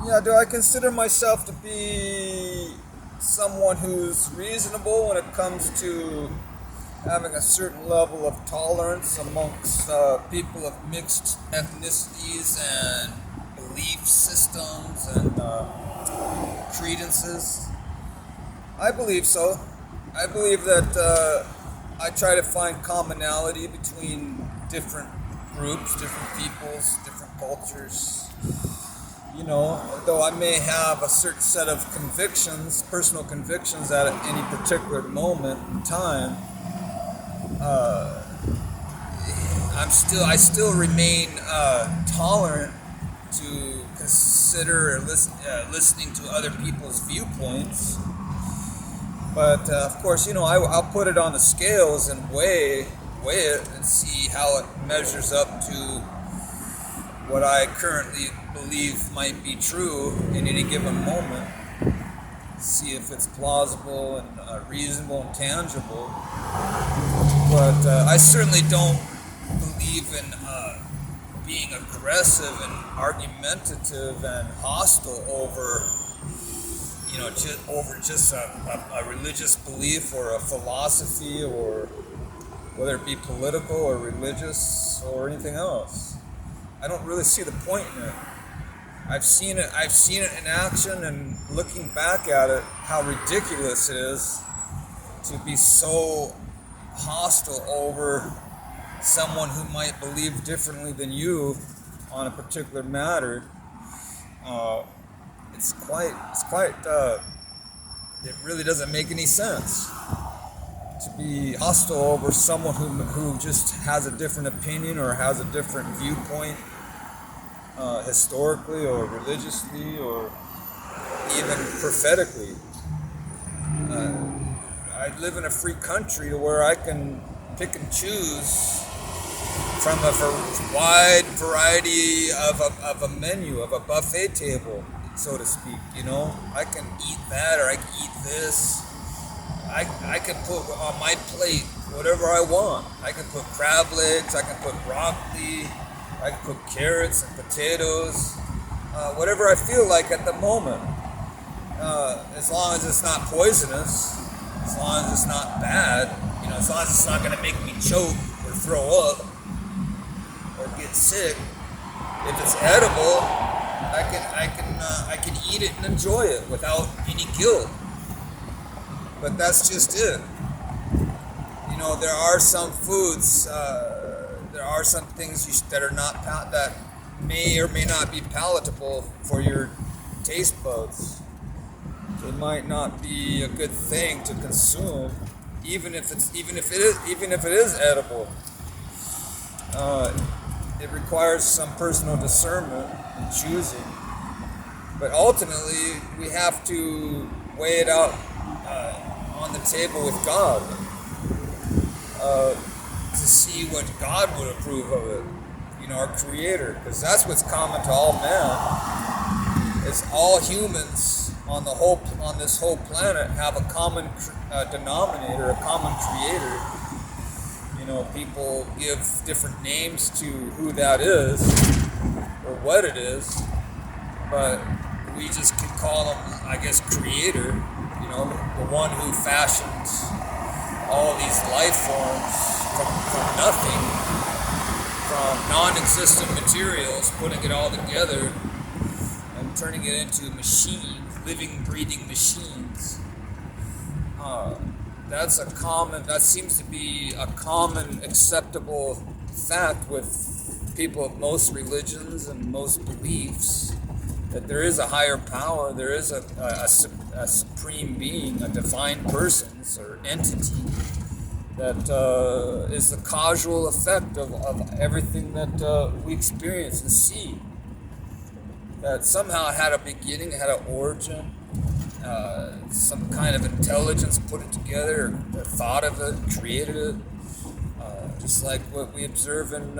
Yeah, do I consider myself to be someone who's reasonable when it comes to having a certain level of tolerance amongst people of mixed ethnicities and belief systems and credences? I believe so. I believe that I try to find commonality between different groups, different peoples, different cultures. You know, though I may have a certain set of convictions, personal convictions at any particular moment in time, uh, I still remain tolerant to consider or listening to other people's viewpoints. But of course, I'll put it on the scales and weigh it and see how it measures up to what I currently believe might be true in any given moment. See if it's plausible and reasonable and tangible. But I certainly don't believe in being aggressive and argumentative and hostile over just a religious belief or a philosophy, or whether it be political or religious or anything else. I don't really see the point in it. I've seen it in action, and looking back at it, how ridiculous it is to be so hostile over someone who might believe differently than you on a particular matter. It's quite. It really doesn't make any sense to be hostile over someone who just has a different opinion or has a different viewpoint, historically or religiously or even prophetically. I live in a free country where I can pick and choose from a wide variety of a menu, of a buffet table, so to speak. I can eat that, or I can eat this. I can put on my plate whatever I want. I can put crab legs, I can put broccoli, I can put carrots and potatoes, whatever I feel like at the moment. As long as it's not poisonous, as long as it's not bad, as long as it's not going to make me choke or throw up or get sick. If it's edible, I can eat it and enjoy it without any guilt. But that's just it. There are some foods, there are some things that are not that may or may not be palatable for your taste buds. It might not be a good thing to consume, even if it is edible. It requires some personal discernment and choosing. But ultimately, we have to weigh it out on the table with God, to see what God would approve of it. Our Creator, because that's what's common to all man. Is all humans on this whole planet have a common denominator, a common Creator. People give different names to who that is or what it is, but we just can call him, I guess, Creator. The one who fashioned all these life forms from nothing, from non-existent materials, putting it all together and turning it into machines, living, breathing machines. That seems to be a common acceptable fact with people of most religions and most beliefs, that there is a higher power, there is a supreme being, a divine person or entity that is the causal effect of everything that we experience and see. That somehow had a beginning, had an origin, some kind of intelligence put it together, or thought of it, created it, just like what we observe in